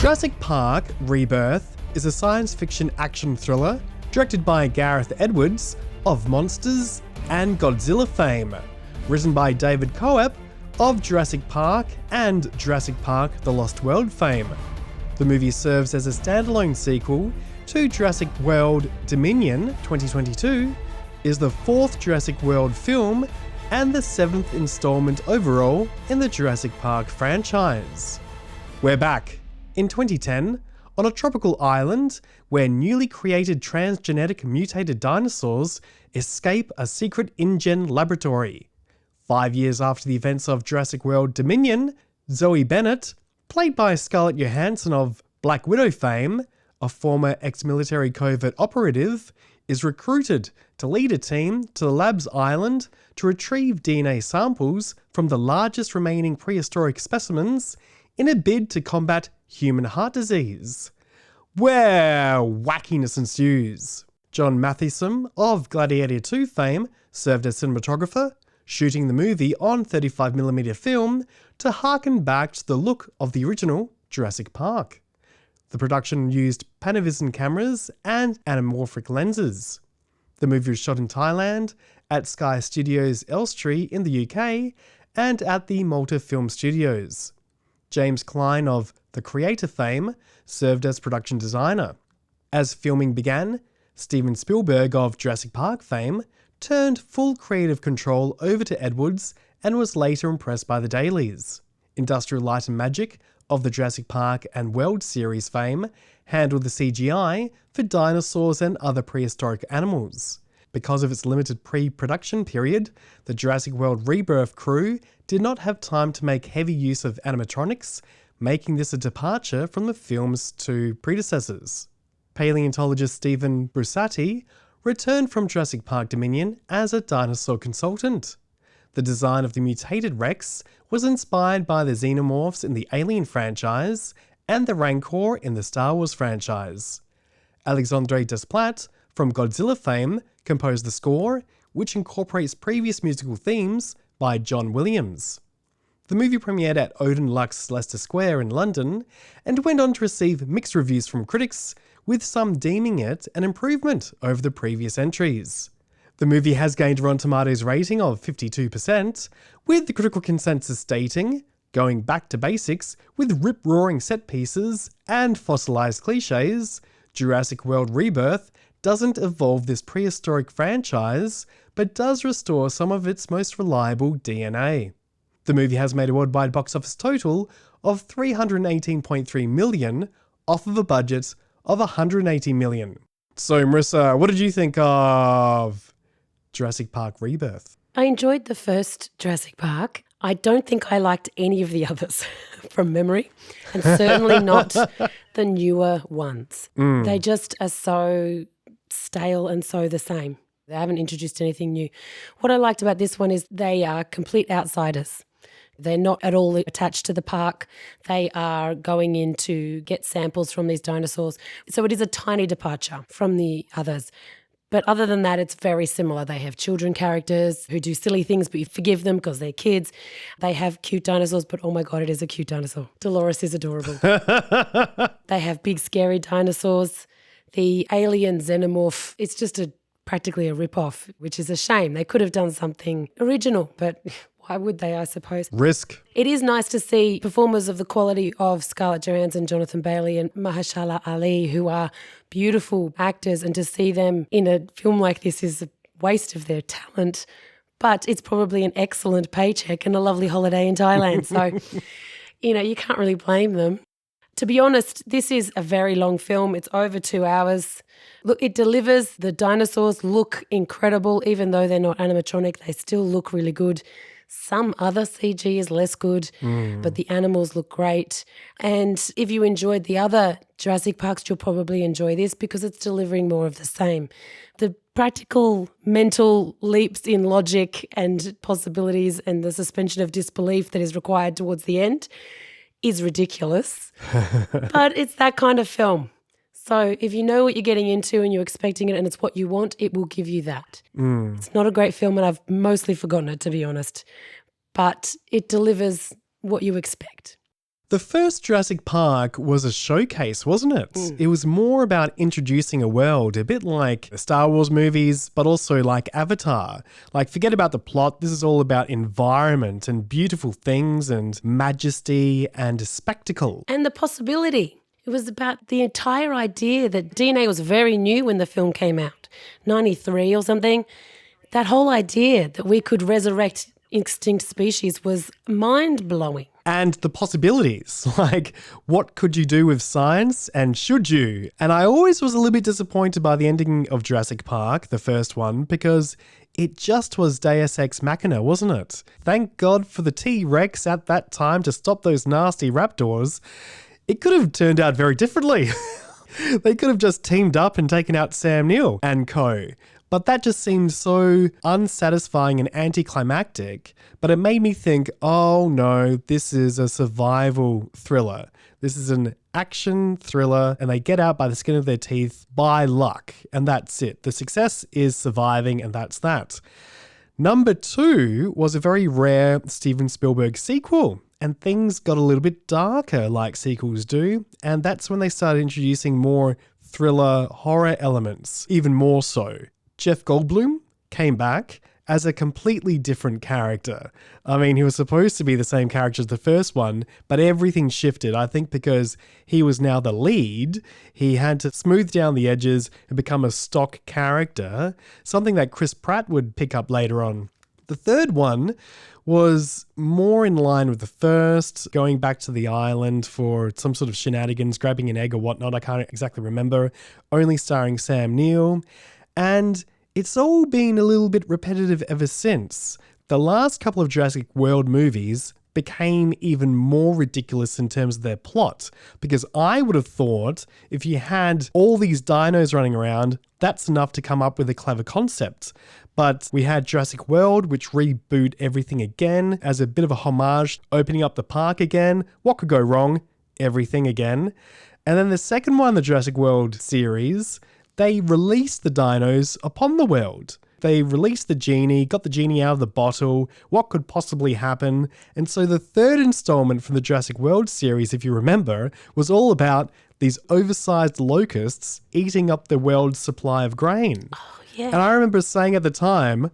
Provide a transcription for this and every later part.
Jurassic Park Rebirth is a science fiction action thriller directed by Gareth Edwards of Monsters and Godzilla fame, written by David Coep of Jurassic Park and Jurassic Park The Lost World fame. The movie serves as a standalone sequel to Jurassic World Dominion 2022, is the fourth Jurassic World film, and the seventh installment overall in the Jurassic Park franchise. We're back in 2010 on a tropical island where newly created transgenic mutated dinosaurs escape a secret InGen laboratory. 5 years after the events of Jurassic World Dominion, Zoe Bennett, played by Scarlett Johansson of Black Widow fame, a former ex-military covert operative, is recruited to lead a team to the lab's island to retrieve DNA samples from the largest remaining prehistoric specimens in a bid to combat human heart disease, where wackiness ensues. John Mathieson of Gladiator 2 fame served as cinematographer, shooting the movie on 35mm film to harken back to the look of the original Jurassic Park. The production used Panavision cameras and anamorphic lenses. The movie was shot in Thailand, at Sky Studios Elstree in the UK, and at the Malta Film Studios. James Klein of The Creator fame served as production designer. As filming began, Steven Spielberg of Jurassic Park fame turned full creative control over to Edwards and was later impressed by the dailies. Industrial Light and Magic of the Jurassic Park and World series fame handled the CGI for dinosaurs and other prehistoric animals. Because of its limited pre-production period, the Jurassic World Rebirth crew did not have time to make heavy use of animatronics, making this a departure from the film's two predecessors. Paleontologist Stephen Brusatte returned from Jurassic Park Dominion as a dinosaur consultant. The design of the mutated Rex was inspired by the xenomorphs in the Alien franchise and the Rancor in the Star Wars franchise. Alexandre Desplat from Godzilla fame composed the score, which incorporates previous musical themes by John Williams. The movie premiered at Odeon Luxe Leicester Square in London and went on to receive mixed reviews from critics, with some deeming it an improvement over the previous entries. The movie has gained a Rotten Tomatoes rating of 52%, with the critical consensus stating, going back to basics with rip-roaring set pieces and fossilised cliches, Jurassic World Rebirth doesn't evolve this prehistoric franchise, but does restore some of its most reliable DNA. The movie has made a worldwide box office total of $318.3 million off of a budget of $180 million. So Marissa, what did you think of Jurassic Park Rebirth? I enjoyed the first Jurassic Park. I don't think I liked any of the others from memory, and certainly not the newer ones. They just are so stale and so the same. They haven't introduced anything new. What I liked about this one is they are complete outsiders. They're not at all attached to the park. They are going in to get samples from these dinosaurs. So it is a tiny departure from the others. But other than that, it's very similar. They have children characters who do silly things, but you forgive them because they're kids. They have cute dinosaurs, but oh my God, it is a cute dinosaur. Dolores is adorable. They have big, scary dinosaurs. The alien xenomorph, it's just practically a rip-off, which is a shame. They could have done something original, but why would they, I suppose? Risk. It is nice to see performers of the quality of Scarlett Johansson, Jonathan Bailey and Mahershala Ali, who are beautiful actors, and to see them in a film like this is a waste of their talent. But it's probably an excellent paycheck and a lovely holiday in Thailand. So, you can't really blame them. To be honest, this is a very long film. It's over 2 hours. Look, it delivers. The dinosaurs look incredible. Even though they're not animatronic, they still look really good. Some other CG is less good, but the animals look great. And if you enjoyed the other Jurassic Parks, you'll probably enjoy this because it's delivering more of the same. The practical mental leaps in logic and possibilities and the suspension of disbelief that is required towards the end is ridiculous, but it's that kind of film. So if you know what you're getting into and you're expecting it and it's what you want, it will give you that. It's not a great film and I've mostly forgotten it, to be honest, but it delivers what you expect. The first Jurassic Park was a showcase, wasn't it? It was more about introducing a world, a bit like the Star Wars movies, but also like Avatar. Like, forget about the plot. This is all about environment and beautiful things and majesty and spectacle. And the possibility. It was about the entire idea that DNA was very new when the film came out, 93 or something. That whole idea that we could resurrect extinct species was mind-blowing. And the possibilities, like what could you do with science and should you? And I always was a little bit disappointed by the ending of Jurassic Park, the first one, because it just was Deus Ex Machina, wasn't it? Thank God for the T-Rex at that time to stop those nasty raptors. It could have turned out very differently. They could have just teamed up and taken out Sam Neill and co. But that just seemed so unsatisfying and anticlimactic. But it made me think, oh no, this is a survival thriller. This is an action thriller, and they get out by the skin of their teeth by luck. And that's it. The success is surviving, and that's that. Number 2 was a very rare Steven Spielberg sequel. And things got a little bit darker like sequels do. And that's when they started introducing more thriller horror elements, even more so. Jeff Goldblum came back as a completely different character. I mean, he was supposed to be the same character as the first one, but everything shifted. I think because he was now the lead, he had to smooth down the edges and become a stock character, something that Chris Pratt would pick up later on. The third one was more in line with the first, going back to the island for some sort of shenanigans, grabbing an egg or whatnot, I can't exactly remember, only starring Sam Neill. And it's all been a little bit repetitive ever since. The last couple of Jurassic World movies became even more ridiculous in terms of their plot, because I would have thought if you had all these dinos running around, that's enough to come up with a clever concept. But we had Jurassic World, which reboot everything again as a bit of a homage, opening up the park again. What could go wrong? Everything again. And then the second one, the Jurassic World series, they released the dinos upon the world. They released the genie, got the genie out of the bottle, what could possibly happen? And so the third installment from the Jurassic World series, if you remember, was all about these oversized locusts eating up the world's supply of grain. Oh, yeah. And I remember saying at the time,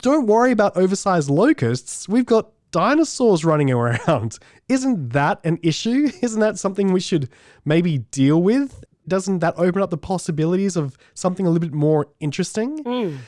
don't worry about oversized locusts, we've got dinosaurs running around. Isn't that an issue? Isn't that something we should maybe deal with? Doesn't that open up the possibilities of something a little bit more interesting?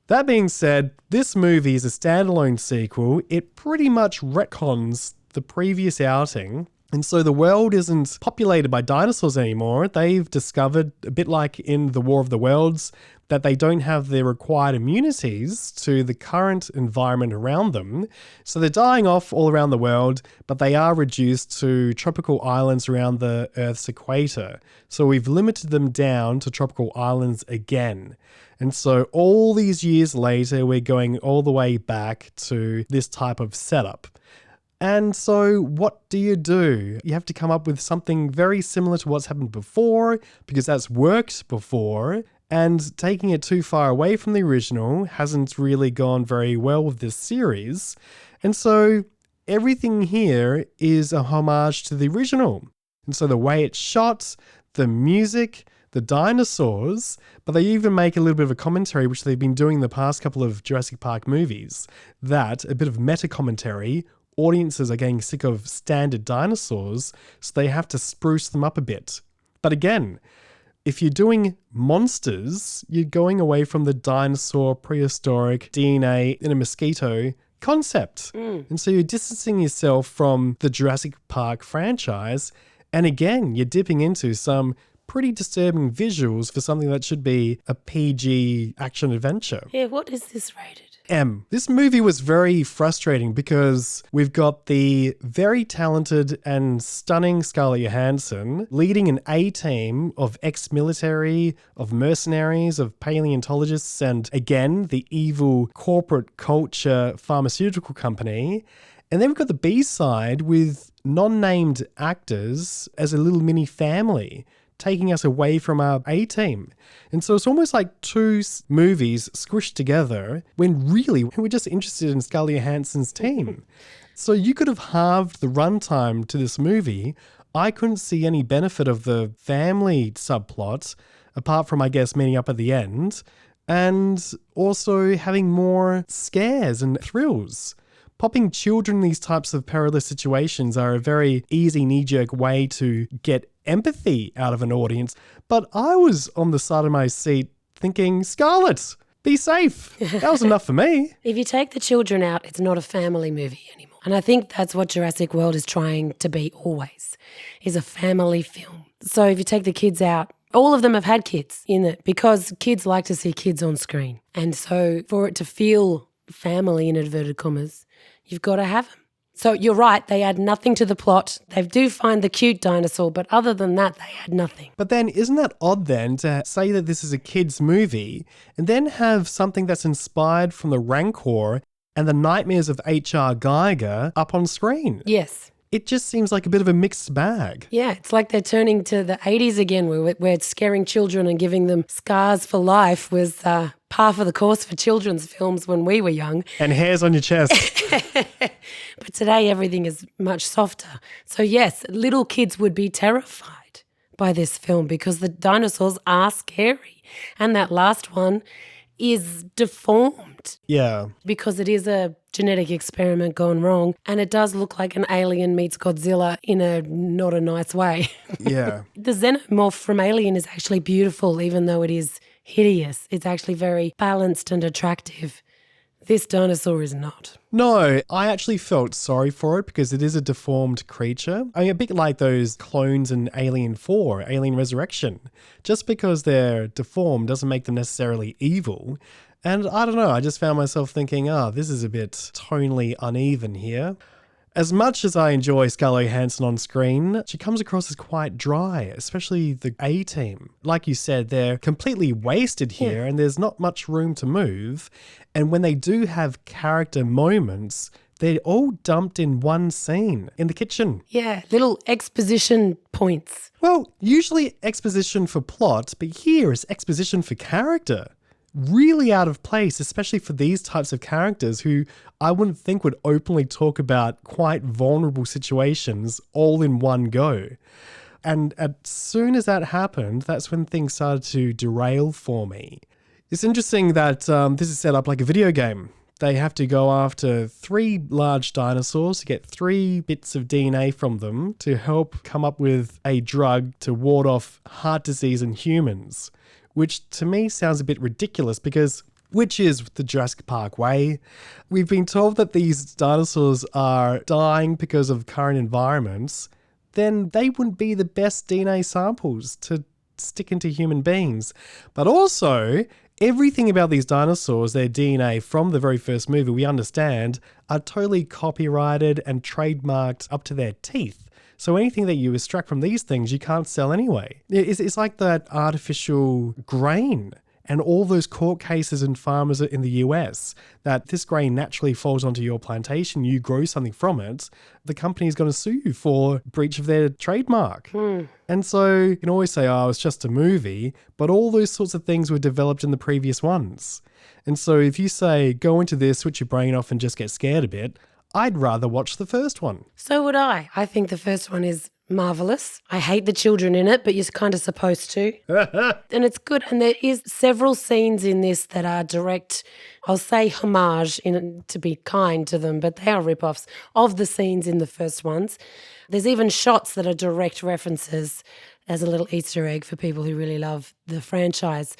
That being said, this movie is a standalone sequel. It pretty much retcons the previous outing. And so the world isn't populated by dinosaurs anymore. They've discovered, a bit like in The War of the Worlds, that they don't have the required immunities to the current environment around them. So they're dying off all around the world, but they are reduced to tropical islands around the Earth's equator. So we've limited them down to tropical islands again. And so all these years later, we're going all the way back to this type of setup. And so what do? You have to come up with something very similar to what's happened before, because that's worked before. And taking it too far away from the original hasn't really gone very well with this series. And so everything here is a homage to the original. And so the way it's shot, the music, the dinosaurs, but they even make a little bit of a commentary, which they've been doing the past couple of Jurassic Park movies, that a bit of meta commentary. Audiences are getting sick of standard dinosaurs, so they have to spruce them up a bit. But again, if you're doing monsters, you're going away from the dinosaur, prehistoric, DNA in a mosquito concept. And so you're distancing yourself from the Jurassic Park franchise. And again, you're dipping into some pretty disturbing visuals for something that should be a PG action adventure. Yeah, what is this rated? M. This movie was very frustrating because we've got the very talented and stunning Scarlett Johansson leading an A-team of ex-military, of mercenaries, of paleontologists, and again, the evil corporate culture pharmaceutical company. And then we've got the B-side with non-named actors as a little mini family taking us away from our A-team. And so it's almost like two movies squished together when really we're just interested in Scarlett Johansson's team. So you could have halved the runtime to this movie. I couldn't see any benefit of the family subplot, apart from, I guess, meeting up at the end, and also having more scares and thrills. Popping children in these types of perilous situations are a very easy knee-jerk way to get empathy out of an audience. But I was on the side of my seat thinking, Scarlett, be safe. That was enough for me. If you take the children out, it's not a family movie anymore. And I think that's what Jurassic World is trying to be always, is a family film. So if you take the kids out, all of them have had kids in it because kids like to see kids on screen. And so for it to feel family, in inverted commas, you've got to have them. So you're right, they add nothing to the plot. They do find the cute dinosaur, but other than that, they add nothing. But then isn't that odd then to say that this is a kid's movie and then have something that's inspired from the Rancor and the nightmares of H.R. Geiger up on screen? Yes. It just seems like a bit of a mixed bag. Yeah, it's like they're turning to the 80s again where scaring children and giving them scars for life was par for the course for children's films when we were young. And hairs on your chest. But today everything is much softer. So yes, little kids would be terrified by this film because the dinosaurs are scary. And that last one is deformed. Yeah. Because it is a genetic experiment gone wrong, and it does look like an alien meets Godzilla in a not a nice way. Yeah. The xenomorph from Alien is actually beautiful, even though it is hideous. It's actually very balanced and attractive. This dinosaur is not. No, I actually felt sorry for it because it is a deformed creature. I mean, a bit like those clones in Alien 4, Alien Resurrection. Just because they're deformed doesn't make them necessarily evil. And I don't know, I just found myself thinking, this is a bit tonally uneven here. As much as I enjoy Scarlett Johansson on screen, she comes across as quite dry, especially the A-team. Like you said, they're completely wasted here and there's not much room to move. And when they do have character moments, they're all dumped in one scene in the kitchen. Yeah, little exposition points. Well, usually exposition for plot, but here is exposition for character. Really out of place, especially for these types of characters who I wouldn't think would openly talk about quite vulnerable situations all in one go. And as soon as that happened, that's when things started to derail for me. It's interesting that this is set up like a video game. They have to go after 3 large dinosaurs to get 3 bits of DNA from them to help come up with a drug to ward off heart disease in humans. Which to me sounds a bit ridiculous because which is the Jurassic Park way. We've been told that these dinosaurs are dying because of current environments, then they wouldn't be the best DNA samples to stick into human beings. But also, everything about these dinosaurs, their DNA from the very first movie, we understand, are totally copyrighted and trademarked up to their teeth. So anything that you extract from these things, you can't sell anyway. It's like that artificial grain and all those court cases and farmers in the US that this grain naturally falls onto your plantation, you grow something from it, the company is going to sue you for breach of their trademark. And so you can always say, it's just a movie, but all those sorts of things were developed in the previous ones. And so if you say, go into this, switch your brain off and just get scared a bit, I'd rather watch the first one. So would I. I think the first one is marvellous. I hate the children in it, but you're kind of supposed to. And it's good. And there is several scenes in this that are direct, I'll say homage to be kind to them, but they are rip-offs of the scenes in the first ones. There's even shots that are direct references as a little Easter egg for people who really love the franchise.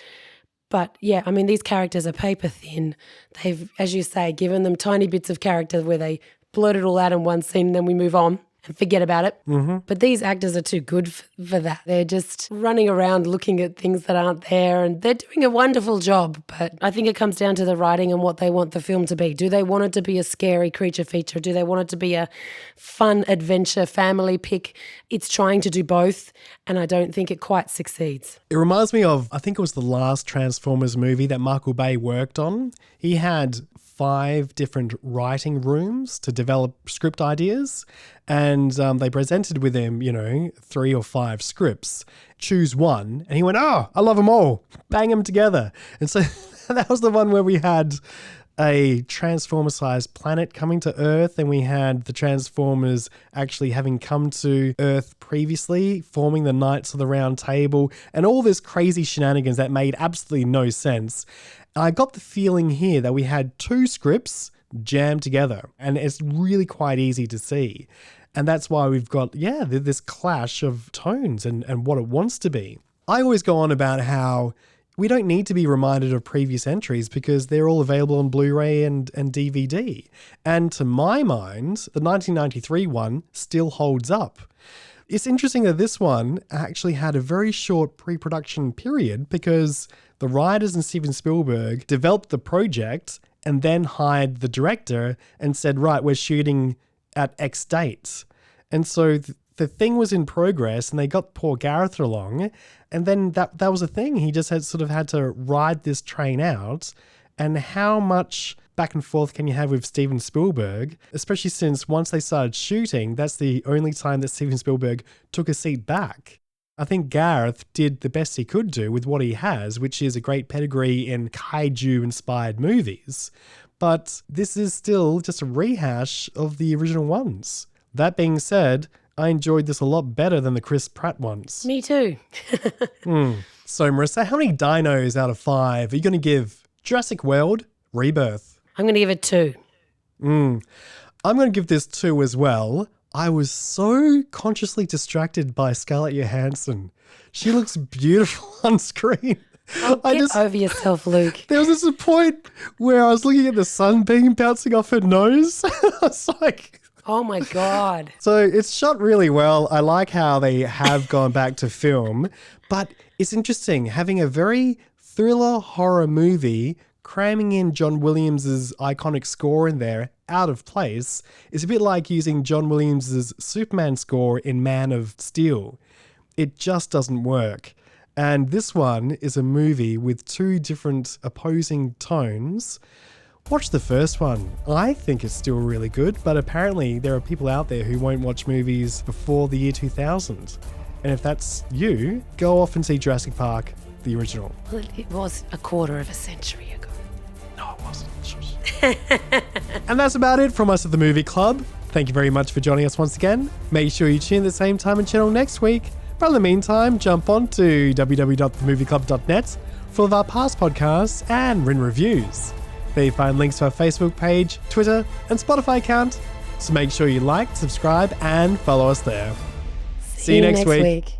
But yeah, I mean, these characters are paper thin. They've, as you say, given them tiny bits of character where they blurt it all out in one scene and then we move on and forget about it. Mm-hmm. But these actors are too good for that. They're just running around looking at things that aren't there and they're doing a wonderful job. But I think it comes down to the writing and what they want the film to be. Do they want it to be a scary creature feature? Do they want it to be a fun adventure family pick? It's trying to do both and I don't think it quite succeeds. It reminds me of, I think it was the last Transformers movie that Michael Bay worked on. He had 5 different writing rooms to develop script ideas. And they presented with him, 3 or 5 scripts. Choose one. And he went, oh, I love them all. Bang them together. And so that was the one where we had a Transformer-sized planet coming to Earth, and we had the Transformers actually having come to Earth previously, forming the Knights of the Round Table, and all this crazy shenanigans that made absolutely no sense. I got the feeling here that we had 2 scripts jammed together, and it's really quite easy to see. And that's why we've got, this clash of tones and what it wants to be. I always go on about how we don't need to be reminded of previous entries because they're all available on Blu-ray and DVD. And to my mind, the 1993 one still holds up. It's interesting that this one actually had a very short pre-production period because the writers and Steven Spielberg developed the project and then hired the director and said, right, we're shooting at X dates. And so the thing was in progress and they got poor Gareth along, and then that was a thing. He just had to ride this train out. And how much back and forth can you have with Steven Spielberg, especially since once they started shooting, that's the only time that Steven Spielberg took a seat back. I think Gareth did the best he could do with what he has, which is a great pedigree in kaiju-inspired movies. But this is still just a rehash of the original ones. That being said, I enjoyed this a lot better than the Chris Pratt ones. Me too. So, Marissa, how many dinos out of 5 are you going to give Jurassic World Rebirth? I'm going to give it 2. I'm going to give this 2 as well. I was so consciously distracted by Scarlett Johansson. She looks beautiful on screen. Get over yourself, Luke. There was this point where I was looking at the sunbeam bouncing off her nose. I was like... Oh my God. So it's shot really well. I like how they have gone back to film, but it's interesting having a very thriller horror movie cramming in John Williams's iconic score in there out of place. It's a bit like using John Williams's Superman score in Man of Steel. It just doesn't work. And this one is a movie with 2 different opposing tones. Watch the first one. I think it's still really good, but apparently there are people out there who won't watch movies before the year 2000. And if that's you, go off and see Jurassic Park, the original. Well, it was a quarter of a century ago. No, it wasn't. And that's about it from us at the Movie Club. Thank you very much for joining us once again. Make sure you tune in at the same time and channel next week. But in the meantime, jump on to www.themovieclub.net for all of our past podcasts and written reviews. There you find links to our Facebook page, Twitter, and Spotify account. So make sure you like, subscribe, and follow us there. See you next week.